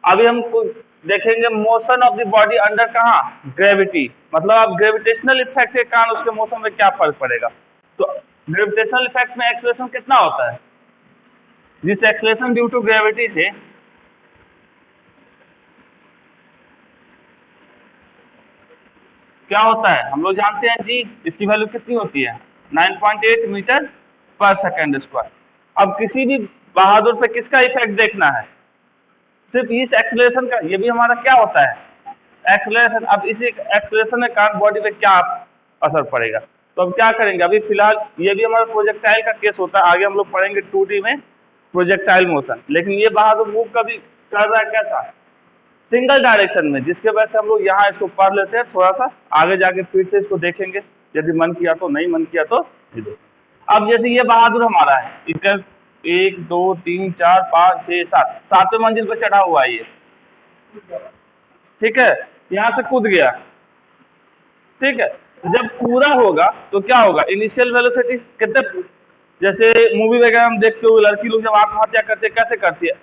अभी हम देखेंगे motion of the body under कहाँ, ग्रेविटी, मतलब अब ग्रेविटेशनल इफेक्ट के कारण उसके मोशन में क्या फर्क पड़ेगा। तो ग्रेविटेशनल इफेक्ट में एक्सेलरेशन कितना होता है, जिस एक्सेलरेशन ड्यू टू ग्रेविटी से क्या होता है हम लोग जानते हैं जी, इसकी वैल्यू कितनी होती है 9.8 मीटर पर सेकेंड स्क्वायर। अब किसी भी बहादुर पे किसका इफेक्ट देखना है, सिर्फ इस एक्सेलरेशन का, ये भी हमारा क्या होता है एक्सेलरेशन। अब इसी एक्सेलरेशन के कारण बॉडी पे क्या असर पड़ेगा, तो अब क्या करेंगे, अभी फिलहाल ये भी हमारा प्रोजेक्टाइल का केस होता है, आगे हम लोग पढ़ेंगे 2D में प्रोजेक्टाइल मोशन। लेकिन ये बहादुर मूव कभी कर रहा है कैसा, सिंगल डायरेक्शन में, जिसके वजह से हम लोग यहाँ इसको पढ़ लेते हैं, थोड़ा सा आगे जाके फिर से इसको देखेंगे, यदि मन किया तो, नहीं मन किया तो नहीं। अब जैसे ये बहादुर हमारा है, इसका 1 2 3 4 5 6 7 सातवें मंजिल पर चढ़ा हुआ है ये, ठीक है, यहाँ से कूद गया, ठीक है। जब पूरा होगा तो क्या होगा, इनिशियल वेलोसिटी कितने, जैसे मूवी वगैरह हम देखते हुए लड़की लोग जब आत्महत्या करते हैं कैसे करती है,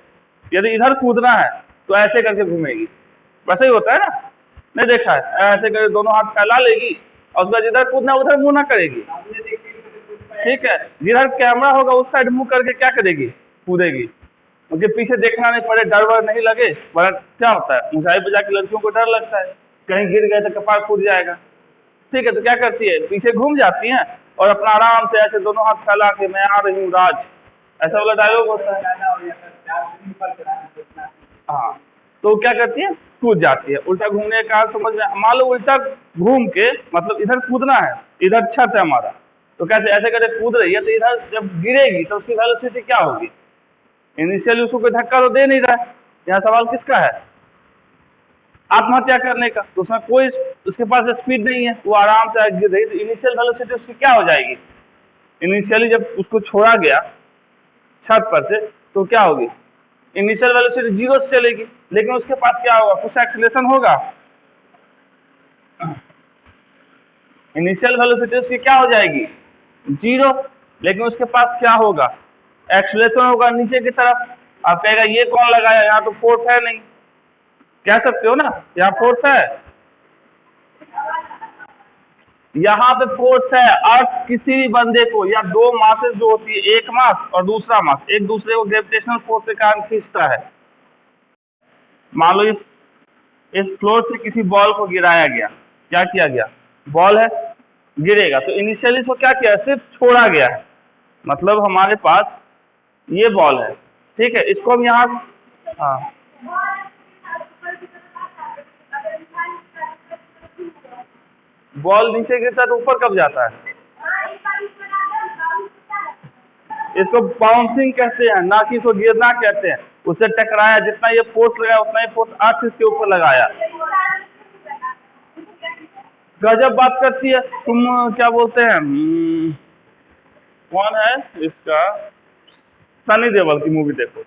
यदि इधर कूदना है तो ऐसे करके घूमेगी, वैसे ही होता है ना, नहीं देखा है, ऐसे करके दोनों हाथ फैला लेगी और उसके बाद जिधर कूदना है उधर मुंह ना करेगी, ठीक है, जिधर कैमरा होगा उस साइड मुंह करके क्या करेगी, कूदेगी, उनके पीछे देखना नहीं पड़े, डर वर नहीं लगे। वरना क्या होता है ऊंचाई पे जाके लड़कियों को डर लगता है, कहीं गिर गए तो कपार फूट जाएगा, ठीक है, तो क्या करती है पीछे घूम जाती हैं और अपना आराम से ऐसे दोनों हाथ फैला के मैं आ रही हूँ राज, ऐसा वाला डायलॉग होता है। हाँ, तो क्या करती है कूद जाती है, उल्टा घूमने का समझ में, मान लो उल्टा घूम के, मतलब इधर कूदना है, इधर छत है हमारा, तो कैसे ऐसे करके कूद रही है, तो इधर जब गिरेगी तो उसकी वेलोसिटी क्या होगी, इनिशियली उसको कोई धक्का तो दे नहीं रहा है, यहाँ सवाल किसका है आत्महत्या करने का, तो उसमें कोई उसके पास स्पीड नहीं है, वो आराम से गिर रही, तो इनिशियल वेलोसिटी उसकी क्या हो जाएगी, इनिशियली जब उसको छोड़ा गया छत पर से तो क्या होगी, इनिशियल वेलोसिटी 0 से चलेगी, लेकिन उसके पास क्या होगा, कुछ एक्सीलरेशन होगा, इनिशियल वेलोसिटी उसकी क्या हो जाएगी 0, लेकिन उसके पास क्या होगा, एक्सीलरेशन होगा नीचे की तरफ। आप कहेगा ये कौन लगाया, यहाँ तो फोर्स है नहीं, कह सकते हो ना यहाँ फोर्स है, यहाँ पे फोर्स है, अर्थ किसी भी बंदे को या दो मासेस जो होती है, एक मास और दूसरा मास, एक दूसरे को ग्रेविटेशनल फोर्स के कारण खींचता है। मान लो इस फ्लोर से किसी बॉल को गिराया गया, क्या किया गया, बॉल है गिरेगा, तो इनिशियली इसको क्या किया, सिर्फ छोड़ा गया है, मतलब हमारे पास ये बॉल है, ठीक है, इसको हम यहाँ, हाँ बॉल नीचे गिरता तो ऊपर कब जाता है, इसको बाउंसिंग कहते हैं, ना कि इसको गिरना कहते हैं, उससे टकराया, जितना ये फोर्स लगाया उतना ही फोर्स अर्थ इसके ऊपर लगाया। गजब बात करती है तुम, क्या बोलते हैं कौन है इसका, सनी देओल की मूवी देखो,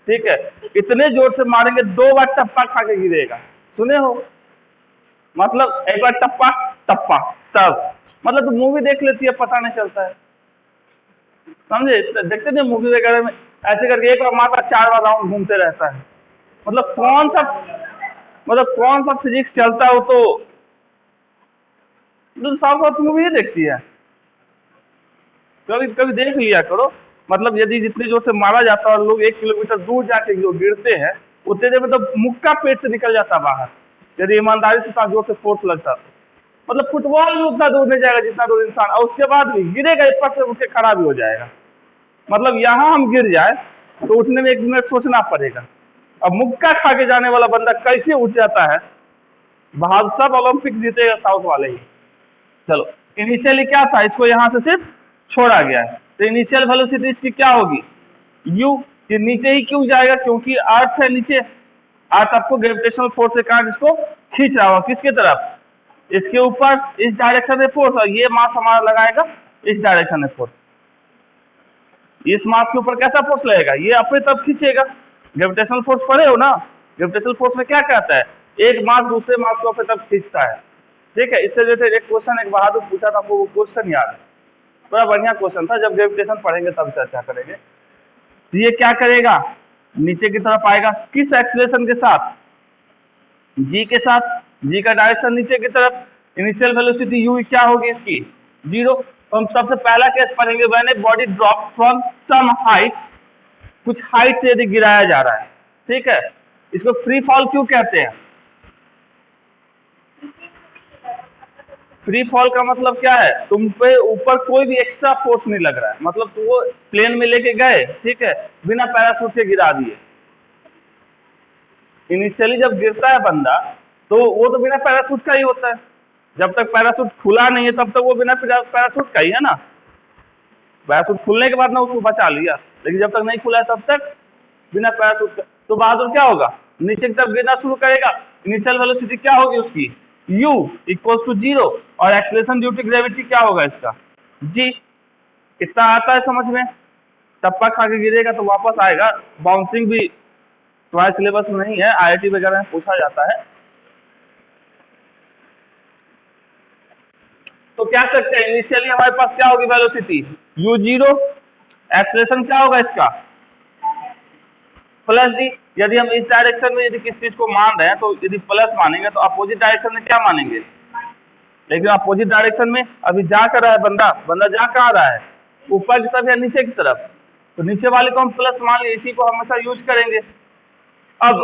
ठीक है, इतने जोर से मारेंगे 2 बार टप्पा खा के गिरेगा, सुने हो, मतलब एक बार टप्पा टप्पा तब, मतलब तो मूवी देख लेती है पता नहीं चलता है, समझे, देखते थे मूवी वगैरह में ऐसे करके एक बार मारता 4 बार राउंड घूमते रहता है, मतलब कौन सा फिजिक्स चलता हो तो साफ मूवी ही देखती है, कभी कभी देख लिया करो, मतलब यदि जितने जोर से मारा जाता है और लोग 1 किलोमीटर दूर जाके जो गिरते हैं उतने देर में तो मुक्का पेट से निकल जाता बाहर, यदि ईमानदारी से जोर से फोर्स लगता तो, मतलब फुटबॉल भी उतना दूर नहीं जाएगा जितना दूर इंसान, और उसके बाद भी गिरेगा एक पर से उठ के खड़ा भी हो जाएगा, मतलब यहाँ हम गिर जाए तो उठने में 1 मिनट सोचना पड़ेगा, अब मुक्का खा के जाने वाला बंदा कैसे उठ जाता है, बाहर सब ओलंपिक जीतेगा साउथ वाले ही। चलो इनिशियली क्या था, इसको यहाँ से सिर्फ छोड़ा गया है, तो इनिशियल वेलोसिटी इसकी क्या होगी u, ये नीचे ही क्यों जाएगा, क्योंकि अर्थ है नीचे, अर्थ आपको ग्रेविटेशनल फोर्स के कारण इसको खींच रहा होगा, किसके तरफ, इसके ऊपर, इस डायरेक्शन में फोर्स, और ये मास हमारा लगाएगा इस डायरेक्शन में फोर्स, इस मास के ऊपर कैसा फोर्स लगेगा, ये अपने तरफ खींचेगा, ग्रेविटेशनल फोर्स पढ़े हो ना, ग्रेविटेशनल फोर्स में क्या कहता है, एक मास दूसरे मास को अपने तरफ खींचता है, ठीक है। इससे रिलेटेड एक क्वेश्चन एक बहादुर पूछा था, आपको वो क्वेश्चन याद है, बड़ा बढ़िया क्वेश्चन था, जब ग्रेविटेशन पढ़ेंगे तब चर्चा करेंगे। तो ये क्या करेगा, नीचे की तरफ आएगा किस एक्सीलरेशन के साथ, जी के साथ, जी का डायरेक्शन नीचे की तरफ, इनिशियल वेलोसिटी u क्या होगी इसकी 0। तो हम सबसे पहला केस पढ़ेंगे when a body drop from some height, कुछ हाइट से यदि गिराया जा रहा है, ठीक है, इसको फ्री फॉल क्यों कहते हैं। फ्री फॉल का मतलब क्या है, तुम पे ऊपर कोई भी एक्स्ट्रा फोर्स नहीं लग रहा है, मतलब तुम वो प्लेन में लेके गए, ठीक है, बिना पैराशूट के गिरा दिए। इनिशियली जब गिरता है बंदा तो वो तो बिना पैराशूट का ही होता है, जब तक पैराशूट खुला नहीं है तब तक वो बिना पैराशूट का ही है ना। पैराशूट खुलने के बाद ना उसको बचा लिया, लेकिन जब तक नहीं खुला है तब तक बिना पैराशूट का। तो बहादुर क्या होगा, नीचे की तरफ गिरना शुरू करेगा, इनिशियल वेलोसिटी क्या होगी उसकी u इक्वल्स टू 0, और एक्सीलरेशन ड्यू टू ग्रेविटी क्या होगा इसका g। इतना आता है समझ में। टप्पा खा के गिरेगा तो वापस आएगा, बाउंसिंग भी तुम्हारे सिलेबस में नहीं है, IIT वगैरह में पूछा जाता है। तो क्या सकते हैं, इनिशियली हमारे पास क्या होगी वेलोसिटी u0, एक्सीलरेशन क्या होगा इसका प्लस d। यदि हम इस डायरेक्शन में यदि किस चीज को मान रहे हैं तो यदि प्लस मानेंगे तो अपोजिट डायरेक्शन में क्या मानेंगे, लेकिन अपोजिट डायरेक्शन में अभी जा कर रहा है बंदा जा कहाँ रहा है, ऊपर की तरफ या नीचे की तरफ, तो नीचे वाले को हम प्लस मान लिए, इसी को हमेशा यूज करेंगे। अब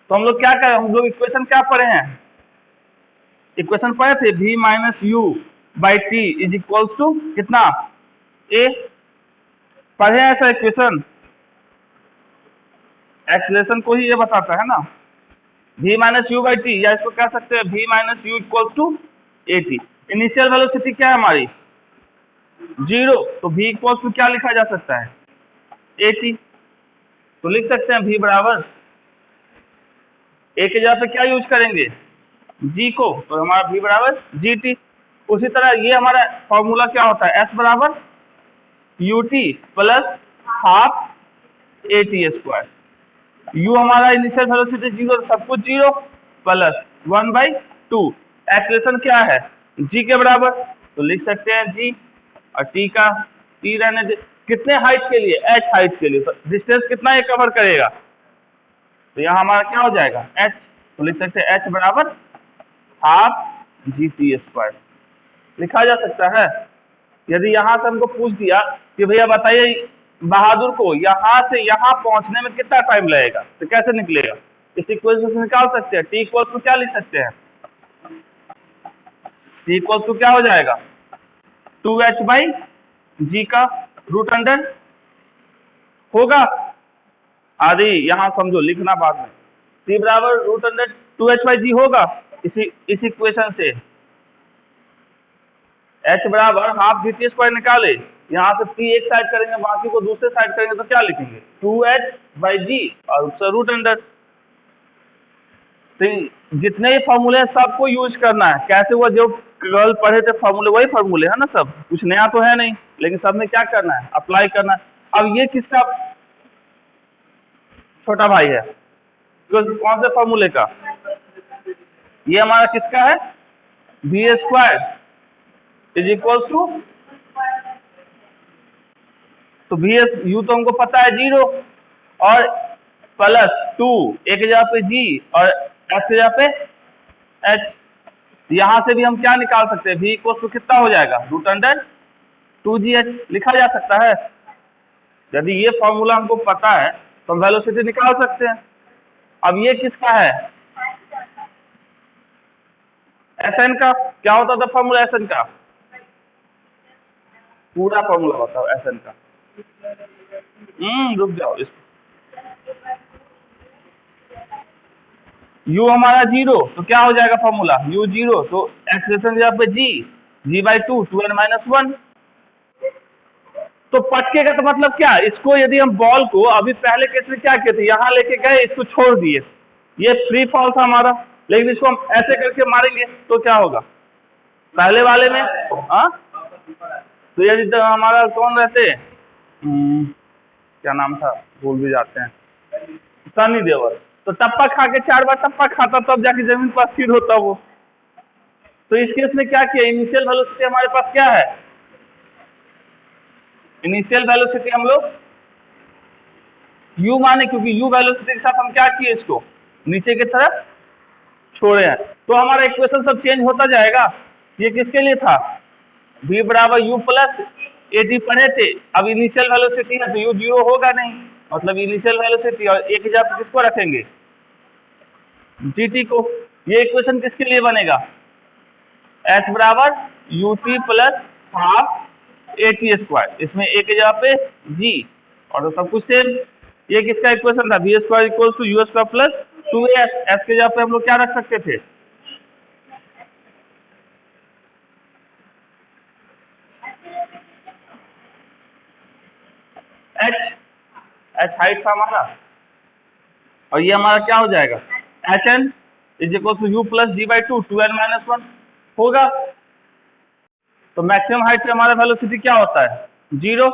तो हम लोग क्या करें, हम लोग इक्वेशन क्या पढ़े हैं, इक्वेशन पढ़े थे v minus u by t is equals to कितना a, पढ़े हैं ऐसा इक्वेशन, एक्सीलरेशन को ही ये बताता है ना, v minus u by t, या इसको कह सकते हैं v minus u equals to a t. Initial velocity क्या है हमारी 0, तो v इक्वल्स टू क्या लिखा जा सकता है ए टी। तो लिख सकते हैं v बराबर a के जगह पे क्या यूज करेंगे g को, तो हमारा v बराबर जी टी। उसी तरह ये हमारा फॉर्मूला क्या होता है s बराबर U T plus half A T square. u हमारा इनिशियल वेलोसिटी 0, सब कुछ 0 प्लस 1/2, एक्सीलरेशन क्या है g के बराबर, तो लिख सकते हैं g, और t का t रहने दे, कितने हाइट के लिए h हाइट के लिए, तो डिस्टेंस कितना ये कवर करेगा, तो यहाँ हमारा क्या हो जाएगा h, तो लिख सकते हैं h बराबर हाफ जी टी स्क्वायर लिखा जा सकता है। यदि यहाँ से हमको पूछ दिया कि भैया बताइए बहादुर को यहाँ से यहाँ पहुंचने में कितना टाइम लगेगा, तो कैसे निकलेगा, इस इक्वेशन से निकाल सकते हैं। t इक्वल टू क्या लिख सकते हैं, t इक्वल टू क्या हो जाएगा 2h बाई जी का रूट अंडर होगा आदि, यहाँ समझो लिखना बाद में, t बराबर रूट अंडर 2h बाई जी होगा इस इक्वेशन से। h बराबर हाफ जी टी स्क्वायर निकाले, यहाँ से t एक साइड करेंगे बाकी को दूसरे साइड करेंगे तो क्या लिखेंगे 2h बाई जी और उसका रूट अंडर। तो जितने ये फॉर्मूले हैं सबको यूज करना है, कैसे वो जो कल पढ़े थे फॉर्मूले वही फॉर्मूले है ना, सब कुछ नया तो है नहीं, लेकिन सब में क्या करना है अप्लाई करना है। अब ये किसका छोटा भाई है, कौन से फॉर्मूले का, ये हमारा किसका है b square is equals to, तो बी एस यू तो हमको पता है 0 और प्लस 2, एक जगह पे g और s की जगह पे h। यहां से भी हम क्या निकाल सकते हैं, v इक्वल्स टू कितना हो जाएगा रूट अंडर 2gh लिखा जा सकता है। यदि ये फॉर्मूला हमको पता है तो हम वेलोसिटी निकाल सकते हैं। अब ये किसका है Sn का, क्या होता था फॉर्मूला Sn का, पूरा फॉर्मूला बताओ Sn का, रुक जाओ, u हमारा 0, तो क्या हो जाएगा फॉर्मूला u 0, तो एक्सीलरेशन जगह पे g बाई 2 2n माइनस 1। तो पटके का तो मतलब क्या, इसको यदि हम बॉल को अभी पहले केस में क्या किए थे, यहाँ लेके गए इसको छोड़ दिए, ये फ्री फॉल था हमारा, लेकिन इसको हम ऐसे करके मारेंगे तो क्या होगा पहले वाले में, हाँ तो यदि तो हमारा कौन रहते क्या नाम था भूल भी जाते हैं, सनी देओल, तो टप्पा खा के 4 बार टप्पा खाता तब जाके जमीन पर स्थिर होता वो। तो इस केस में क्या किया, इनिशियल वेलोसिटी हमारे पास क्या है, इनिशियल वेलोसिटी हम लोग u माने क्योंकि u वेलोसिटी के साथ हम क्या किए, इसको नीचे की तरफ छोड़े हैं, तो हमारा इक्वेशन सब चेंज होता जाएगा। ये किसके लिए था, v बराबर u प्लस at पढ़े थे। अब इनिशियल वेलोसिटी है तो u 0 होगा नहीं, मतलब इनिशियल वेलोसिटी, और एक जगह पे किसको रखेंगे, gt को। ये इक्वेशन किसके लिए बनेगा, h बराबर ut plus half at square, इसमें एक जगह पे g और तो सब कुछ सेम। ये किसका इक्वेशन था, v square equal to u square plus 2s, s के जगह पे हम लोग क्या रख सकते थे, h हाइट था हमारा, और ये हमारा क्या हो जाएगा, hn is equal to u plus g by 2n minus 1 होगा। तो मैक्सिमम हाइट पे हमारा वेलोसिटी क्या होता है, 0।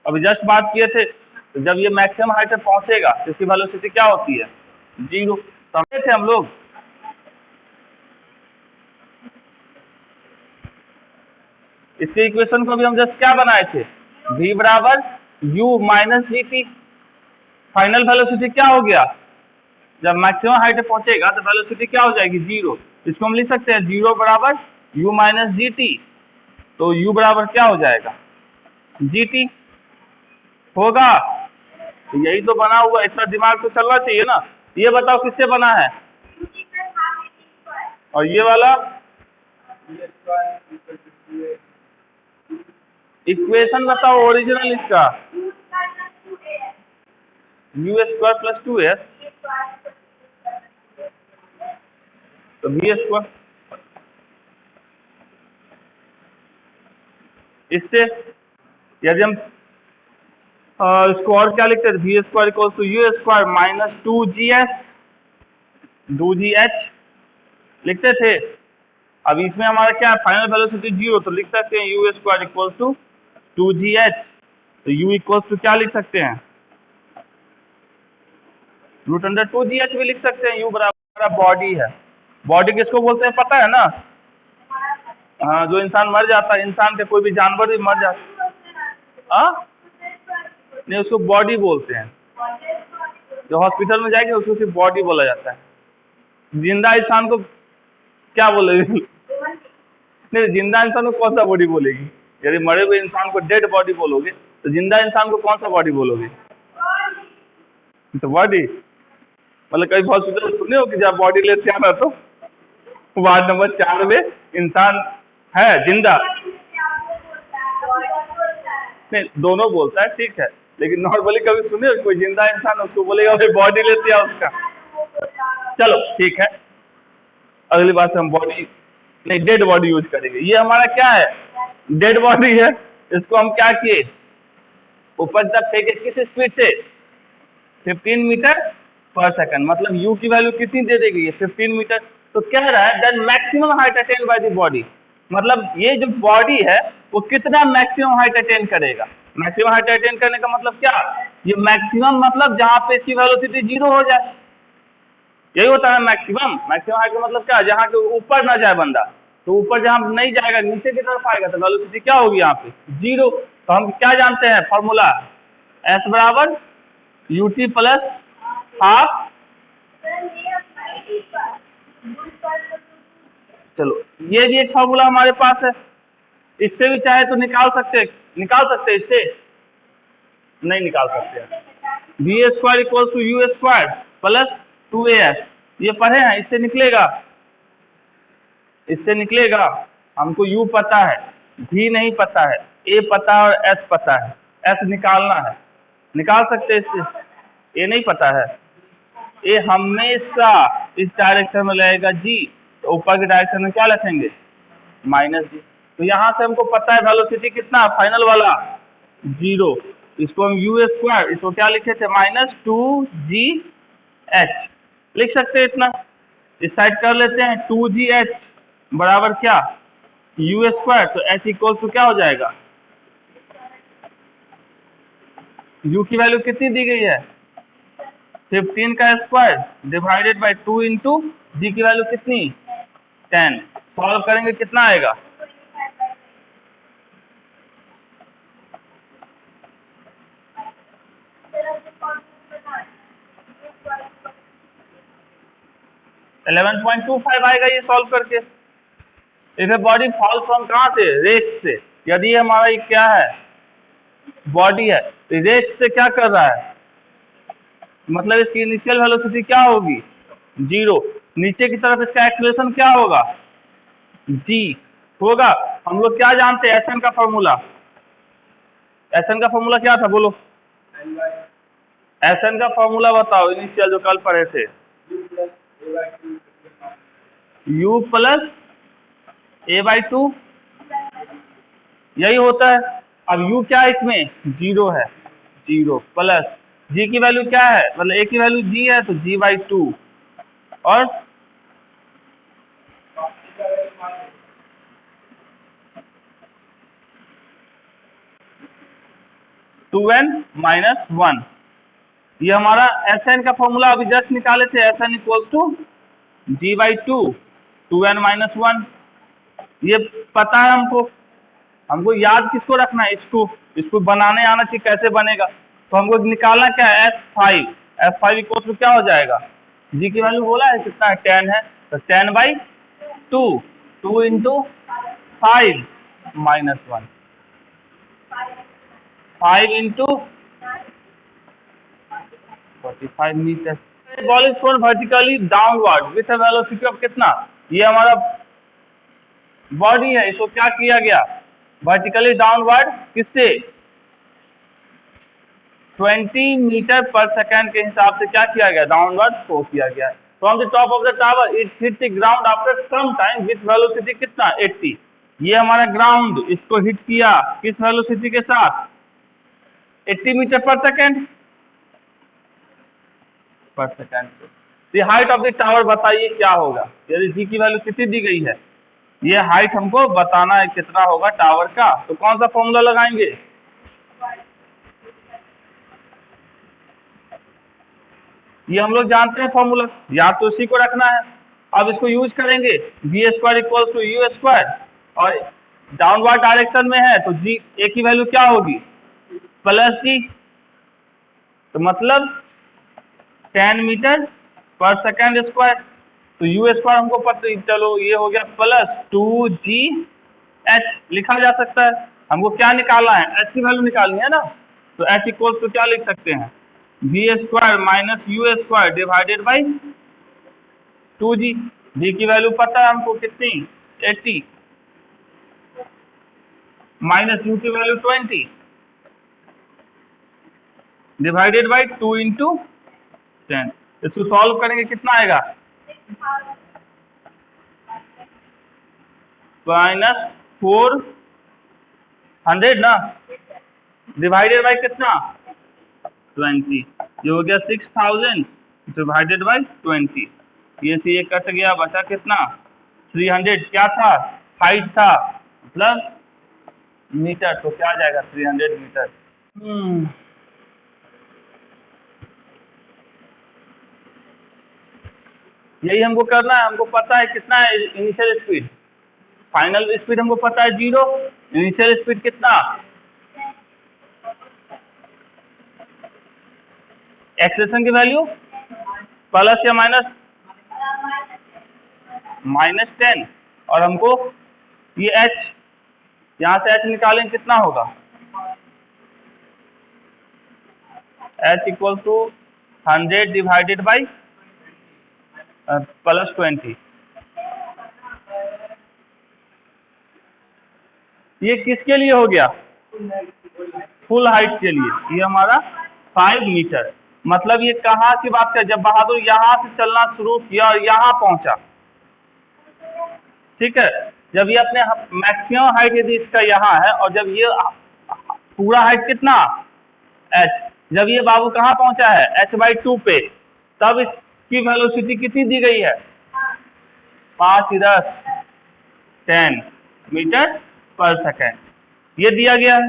अभी जस्ट बात किए थे, तो जब ये मैक्सिमम हाइट पे पहुंचेगा तो इसकी वेलोसिटी क्या होती है, 0। समझे थे हम लोग। इसके इक्वेशन को भी हम जस्ट क्या बनाए थे, v बराबर u minus G T. Final velocity क्या हो गया, जब मैक्सिमम हाइट पे पहुंचेगा तो वेलोसिटी क्या हो जाएगी, 0। इसको हम लिख सकते हैं 0 बराबर u माइनस जी टी। तो u बराबर क्या हो जाएगा, gt होगा। तो यही तो बना हुआ, इतना दिमाग तो चलना चाहिए ना। ये बताओ किससे बना है, और ये वाला इक्वेशन बताओ ओरिजिनल इसका, u स्क्वायर प्लस 2s, तो v स्क्वायर। इससे यदि हम इसको और क्या लिखते थे, v square equal to u square minus 2gh लिखते थे। अब इसमें हमारा क्या है, फाइनल वेलोसिटी 0, तो लिख सकते हैं you square equal to 2gh। तो u इक्वल टू क्या लिख सकते हैं, √2gh भी लिख सकते हैं। u बराबर बॉडी है। बॉडी किसको बोलते हैं पता है ना, हाँ, जो इंसान मर जाता है, इंसान के कोई भी जानवर भी मर जाता है, हाँ नहीं, उसको बॉडी बोलते हैं। जो हॉस्पिटल में जाएंगे उसको सिर्फ बॉडी बोला जाता है। जिंदा इंसान को क्या बोलेगी, नहीं, जिंदा इंसान को कौन सा बॉडी बोलेगी, यदि मरे हुए इंसान को डेड बॉडी बोलोगे तो जिंदा इंसान को कौन सा बॉडी बोलोगे, तो बॉडी। मतलब कहीं हॉस्पिटल सुने हो कि जब बॉडी लेते आना तो वार्ड नंबर 4 में इंसान है जिंदा, नहीं दोनों बोलता है, ठीक है, लेकिन नॉर्मली कभी सुने हो कोई जिंदा इंसान उसको बोलेगा भाई बॉडी लेते आओ उसका। चलो ठीक है, अगली बार से हम बॉडी नहीं, डेड बॉडी यूज करेंगे। ये हमारा क्या है, डेड बॉडी है। इसको हम क्या किए, ऊपर तक फेंके किस स्पीड से, 15 मीटर पर सेकंड। मतलब u की वैल्यू कितनी दे देगी, ये 15 मीटर। तो कह रहा है that maximum height attain by the body, मतलब ये जो बॉडी है वो कितना मैक्सिमम हाइट अटेन करेगा। मैक्सिमम हाइट अटेन करने का मतलब क्या, ये मैक्सिमम मतलब जहां पे इसकी वेलोसिटी 0 हो जाए, यही होता है मैक्सिमम। मैक्सिमम हाइट का मतलब क्या, जहाँ के ऊपर ना जाए बंदा, तो ऊपर जहाँ नहीं जाएगा नीचे की तरफ आएगा तो वेलोसिटी क्या होगी यहाँ पे, 0। तो हम क्या जानते हैं फॉर्मूला, s बराबर ut प्लस हाफ, चलो ये भी एक फॉर्मूला हमारे पास है। इससे भी चाहे तो निकाल सकते इससे नहीं निकाल सकते। V square equal to u square plus 2as, ये पढ़े हैं, इससे निकलेगा। हमको u पता है, v नहीं पता है, a पता है और s पता है। s निकालना है, निकाल सकते हैं इससे। a नहीं पता है, a हमेशा इस डायरेक्शन में लगेगा g, तो ऊपर के डायरेक्शन में क्या लिखेंगे, -g। तो यहाँ से हमको पता है वेलोसिटी कितना, फाइनल वाला 0। इसको हम u स्क्वायर, इसको क्या लिखे थे, -2gh लिख सकते हैं। इतना इस साइड कर लेते हैं, 2gh बराबर क्या, u स्क्वायर, तो h इक्वल टू क्या हो जाएगा, u की वैल्यू कितनी दी गई है, 15 का स्क्वायर डिवाइडेड बाय 2 इंटू जी की वैल्यू कितनी, 10। सॉल्व करेंगे कितना आएगा, 11.25 आएगा ये सॉल्व करके। If a body fall from कहाँ से, रेस्ट से। यदि हमारा ये क्या है, बॉडी है, तो रेस्ट से क्या कर रहा है, मतलब इसकी इनिशियल वेलोसिटी क्या होगी, 0। नीचे की तरफ इसका एक्सेलरेशन क्या होगा, g होगा। हम लोग क्या जानते हैं, एसएन का फॉर्मूला, एसएन का फॉर्मूला क्या था बोलो, एसएन का फॉर्मूला बताओ, इनिशियल जो कल पढ़े थे, u प्लस a/2 यही होता है। अब u क्या है इसमें, 0 है, 0 प्लस g की वैल्यू क्या है, मतलब a की वैल्यू g है तो g/2 और (2n-1) ये हमारा एसएन का फॉर्मूला अभी जस्ट निकाले थे, SN equal to g/2 2n-1। ये पता है हमको, हमको याद किसको रखना है, इसको बनाने आना चाहिए कैसे बनेगा। तो हमको निकालना क्या है, f5 इक्वल टू क्या हो जाएगा, g की वैल्यू बोला है कितना है, 10 है, तो 10/2 2 into 5 -1 5 into 45 metre. Ball is thrown vertically downward with a velocity of कितना, ये हमारा बॉडी है, इसको क्या किया गया, वर्टिकली डाउनवर्ड किससे, 20 मीटर पर सेकेंड के हिसाब से क्या किया गया, डाउनवर्ड थ्रो किया गया। From the top of the tower it hit the ground after some time with velocity कितना, 80। ये हमारा ग्राउंड इसको हिट किया किस वेलोसिटी के साथ, 80 मीटर पर second the height of the tower बताइए क्या होगा, यदि जी की वैल्यू कितनी दी गई है, ये हाइट हमको बताना है कितना होगा टावर का। तो कौन सा फॉर्मूला लगाएंगे, ये हम लोग जानते हैं फॉर्मूला, या तो इसी को रखना है। अब इसको यूज करेंगे, v² इक्वल टू u², और डाउनवर्ड डायरेक्शन में है तो जी ए की वैल्यू क्या होगी, प्लस जी, तो मतलब 10 मीटर पर सेकेंड स्क्वायर। तो u² हमको पता, चलो ये हो गया प्लस 2gh लिखा जा सकता है। हमको क्या निकालना है, h की वैल्यू निकालनी है ना, तो h इक्वल टू क्या लिख सकते हैं, v² minus u² divided by 2g। g की वैल्यू पता है हमको कितनी, 80 माइनस u की वैल्यू 20 डिवाइडेड बाई 2 इंटू 10। इसको सॉल्व करेंगे कितना आएगा, -400 ना, डिवाइडेड बाई कितना 20, ये हो गया 6000 डिवाइडेड बाई 20। ये से ये कट गया, बचा कितना 300, क्या था हाइट था, मतलब मीटर, तो क्या आ जाएगा 300 मीटर। यही हमको करना है। हमको पता है कितना है इनिशियल स्पीड, फाइनल स्पीड हमको पता है 0, इनिशियल स्पीड कितना, एक्सेलेरेशन की वैल्यू प्लस या -10, और हमको ये h, यहाँ से h निकालें कितना होगा, h equal to 100 divided by +20। ये किसके लिए हो गया, फुल हाइट के लिए। ये हमारा 5 मीटर, मतलब ये कहाँ की बात कर, जब बहादुर यहाँ से चलना शुरू किया और यहाँ पहुंचा, ठीक है, जब ये अपने मैक्सिमम हाइट यदि इसका यहाँ है, और जब ये पूरा हाइट कितना h, जब ये बाबू कहाँ पहुंचा है h/2 पे, तब इसकी वेलोसिटी कितनी दी गई है, 5×10 मीटर पर सेकेंड, ये दिया गया है।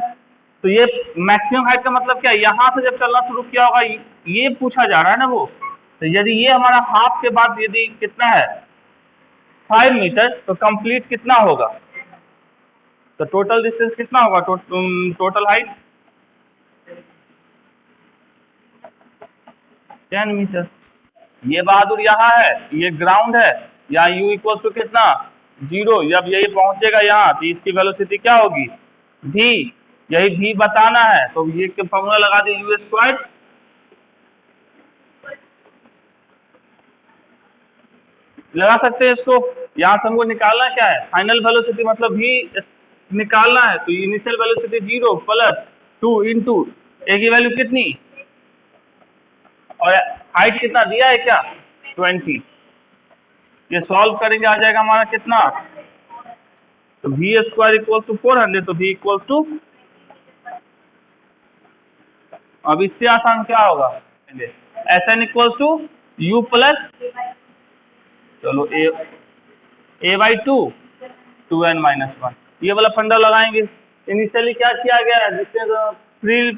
तो ये मैक्सिमम हाइट का मतलब क्या है, यहाँ से जब चलना शुरू किया होगा, ये पूछा जा रहा है ना वो। तो यदि ये हमारा हाफ के बाद यदि कितना है 5 मीटर, तो कंप्लीट कितना होगा, तो टोटल डिस्टेंस कितना होगा, टोटल हाइट 10 मीटर। ये बहादुर यहाँ है, ये ग्राउंड है, यहाँ u इक्वल टू कितना 0, जब यही पहुंचेगा यहाँ तो इसकी वेलोसिटी क्या होगी v, यही v बताना है तो ये के फॉर्मूला लगा दिए u स्क्वायर, लगा सकते हैं इसको। यहाँ से हमको निकालना क्या है, फाइनल वेलोसिटी मतलब v निकालना है, तो इनिशियल वेलोसिटी 0 प्लस 2 इंटू ए की वैल्यू कितनी, और हाइट कितना दिया है क्या 20, ये सॉल्व करेंगे आ जाएगा हमारा कितना, तो वी स्क्वायर इक्वल टू 400, तो वी इक्वल टू, अब इससे आसान क्या होगा, S N equal to U plus, चलो A by two N minus 1, ये वाला फंडा लगाएंगे। इनिशियली क्या किया गया है, जिससे फ्री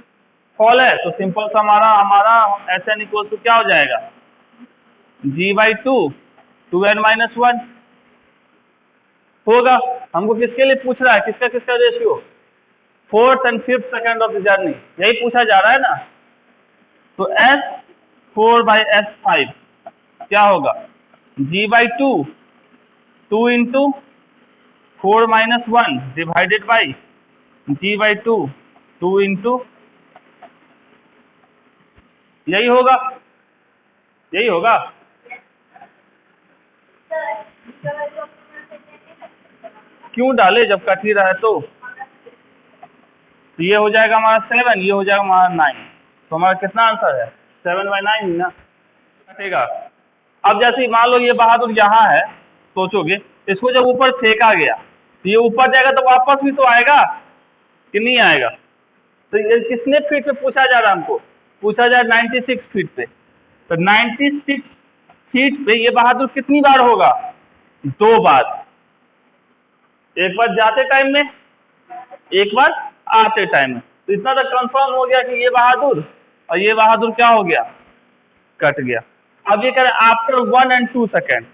फॉल है तो सिंपल सा हमारा एस एन इक्वल टू क्या हो जाएगा जी बाई टू एन माइनस 1 होगा। हमको किसके लिए पूछ रहा है, किसका किसका ratio, 4th and 5th second of the journey, यही पूछा जा रहा है ना। तो S4 बाई S5 क्या होगा, G by 2 into 4 minus 1 divided by G by 2 into, यही होगा, यही होगा। क्यों डाले जब कट ही रहा है, तो ये हो जाएगा हमारा 7, ये हो जाएगा हमारा 9, तो हमारा कितना आंसर है 7/9 ना, कटेगा। अब जैसे मान लो ये बहादुर यहाँ है, सोचोगे इसको जब ऊपर फेंका गया तो ये ऊपर जाएगा तो वापस भी तो आएगा कि नहीं आएगा, तो ये कितने फीट पे पूछा जा रहा है, हमको पूछा जा रहा है 96 फीट पे, तो 96 फीट पे ये बहादुर कितनी बार होगा, 2 बार, एक बार जाते टाइम में, एक बार आते टाइम में, तो इतना तो कंफर्म हो गया कि ये बहादुर और ये बहादुर क्या हो गया, कट गया। अब ये कह रहे आफ्टर 1 and 2 सेकेंड,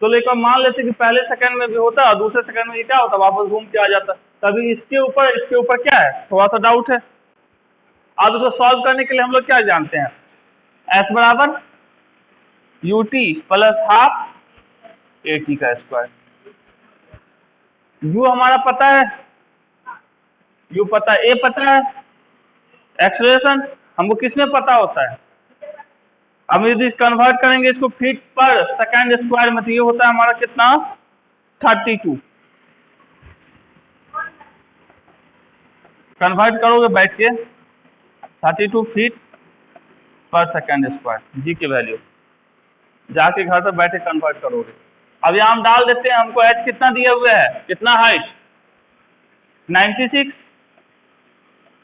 तो लेकिन मान लेते कि पहले सेकंड में भी होता और दूसरे सेकंड में ये क्या होता, वापस घूम के आ जाता, तभी इसके ऊपर क्या है, थोड़ा सा डाउट है। अब इसको सॉल्व करने के लिए हम लोग क्या जानते हैं, एस बराबर U T plus half A T का स्क्वायर, यू हमारा पता है, यू पता है, ए पता है, एक्सेलरेशन हमको किसमें पता होता है। अब यदि कन्वर्ट करेंगे इसको फीट पर सेकंड स्क्वायर में, तो ये होता है हमारा कितना 32, कन्वर्ट करोगे बैठ के 32 फीट पर सेकंड स्क्वायर जी की वैल्यू, जाके घर पर बैठे कन्वर्ट करोगे। अब यहाँ हम डाल देते हैं, हमको एच कितना दिया हुआ है, कितना हाइट 96,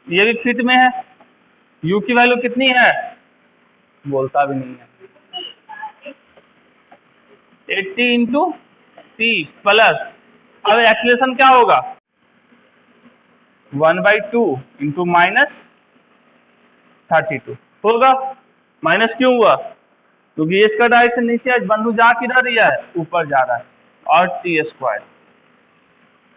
ये भी फीट में है, यू की वैल्यू कितनी है, बोलता भी नहीं है, 80 इंटू टी प्लस, अब एक्सेलरेशन क्या होगा 1/2 इंटू माइनस 32 होगा। माइनस क्यों हुआ, क्योंकि इसका डायरेक्शन नीचे बंधु जा किधर रहा है, ऊपर जा रहा है, और टी स्क्वायर।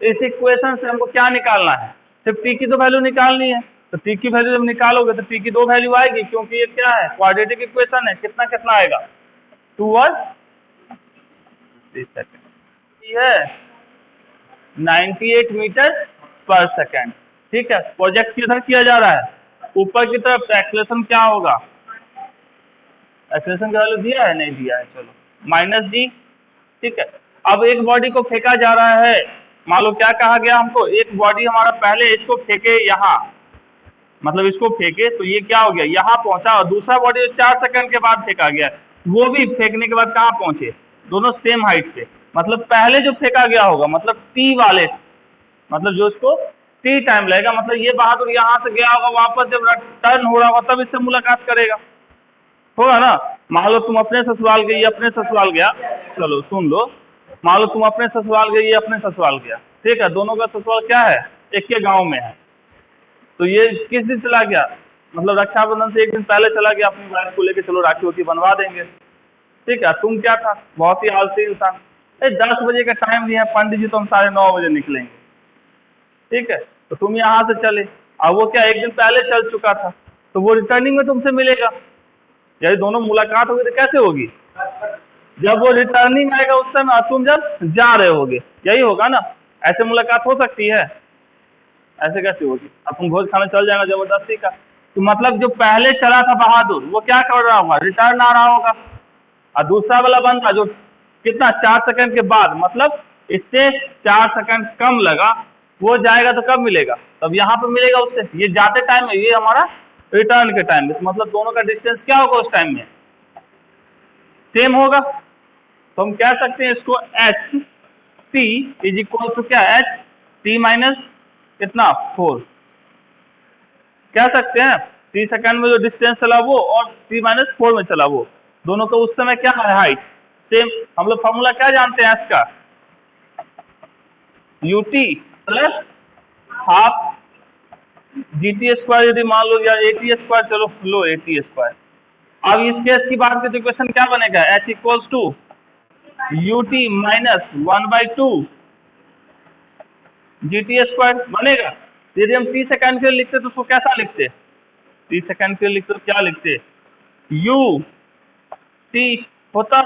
इस इक्वेशन से हमको क्या निकालना है, सिर्फ टी की तो वैल्यू निकालनी है, तो टी की वैल्यू जब निकालोगे तो टी की 2 वैल्यू आएगी, क्योंकि ये क्या है क्वाड्रेटिक इक्वेशन है, कितना कितना आएगा 2 और 3 सेकेंड, ये है 98 मीटर पर सेकेंड, ठीक है। प्रोजेक्ट किधर किया जा रहा है, ऊपर की तरफ, तो एक्सेलरेशन क्या होगा, एक्सेलरेशन का वैल्यू दिया है, नहीं दिया है, चलो माइनस जी, ठीक है। अब एक बॉडी को फेंका जा रहा है, मान लो क्या कहा गया हमको, एक बॉडी हमारा पहले इसको फेंके यहाँ, मतलब इसको फेंके तो ये क्या हो गया यहाँ पहुंचा, और दूसरा बॉडी 4 सेकंड के बाद फेंका गया, वो भी फेंकने के बाद कहाँ पहुंचे, दोनों सेम हाइट पे, मतलब पहले जो फेंका गया होगा, मतलब टी वाले, मतलब जो इसको टी टाइम लगेगा, मतलब ये बहादुर यहाँ से गया होगा, वापस जब टर्न हो रहा होगा तब इससे मुलाकात करेगा, होगा ना। मान लो तुम अपने ससुराल गई, अपने ससुराल गया, चलो सुन लो, मान लो तुम अपने ससुराल गई, अपने ससुराल गया, ठीक है, दोनों का ससुराल क्या है, एक के गांव में है, तो ये किस दिन चला गया, मतलब रक्षाबंधन से एक दिन पहले चला गया अपनी वाइफ को लेके, चलो राखी वाखी बनवा देंगे, ठीक है। तुम क्या था, बहुत ही आलसी इंसान, 10 बजे का टाइम दिया है पंडित जी, तो हम 9:30 बजे निकलेंगे, ठीक है, तो तुम यहाँ से चले, और वो क्या एक दिन पहले चल चुका था, तो वो रिटर्निंग में तुमसे मिलेगा, यदि दोनों मुलाकात होगी तो कैसे होगी? जब वो रिटर्निंग आएगा उस समय और तुम जब जा रहे होगे, यही होगा ना। ऐसे मुलाकात हो सकती है? ऐसे कैसे होगी? अपन भोज खाने चल जाएगा जबरदस्ती का, तो मतलब जो पहले चला था बहादुर वो क्या कर रहा होगा? रिटर्न आ रहा होगा। और दूसरा वाला बंदा जो कितना 4 सेकंड के बाद, मतलब इससे 4 सेकंड कम लगा, वो जाएगा तो कब मिलेगा? तब यहाँ पे मिलेगा उससे। ये जाते टाइम में, ये हमारा रिटर्न के टाइम में, मतलब दोनों का डिस्टेंस क्या होगा उस टाइम में? सेम होगा। तो हम कह सकते हैं इसको H T is equal to क्या? एच टी माइनस कितना? 4 कह सकते हैं। 3 सेकंड में जो डिस्टेंस चला वो और 3 माइनस 4 में चला वो, दोनों का उस समय क्या है? Height same. हम लोग फॉर्मूला क्या जानते हैं इसका? ut plus half gt square, यदि मान लो, या at स्क्वायर, चलो लो at स्क्वायर। अब इस केस की बात करें तो इक्वेशन क्या बनेगा? h equals to ut minus 1/2 gt square बनेगा। यदि हम 30 सेकंड के लिए लिखते तो उसको कैसा लिखते? 30 सेकंड के लिए लिखते तो क्या लिखते? u t होता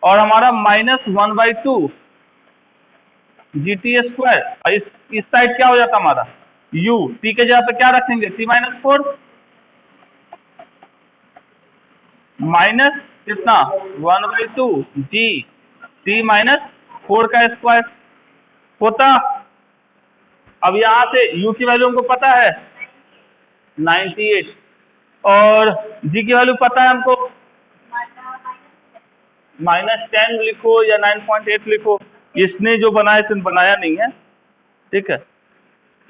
और हमारा माइनस 1/2 gt स्क्वायर। इस साइड क्या हो जाता हमारा? u t के जगह पे क्या रखेंगे? t माइनस 4 माइनस कितना? 1/2 g t माइनस 4 का स्क्वायर होता। अब यहाँ से u की वैल्यू हमको पता है 98 और g की वैल्यू पता है हमको -10 लिखो या 9.8 लिखो। इसने जो बनाया इसने बनाया नहीं है, ठीक है।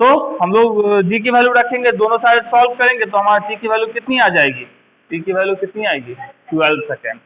तो हम लोग g की वैल्यू रखेंगे, दोनों साइड सॉल्व करेंगे तो हमारा t की वैल्यू कितनी आ जाएगी? t की वैल्यू कितनी आएगी? 12 सेकेंड।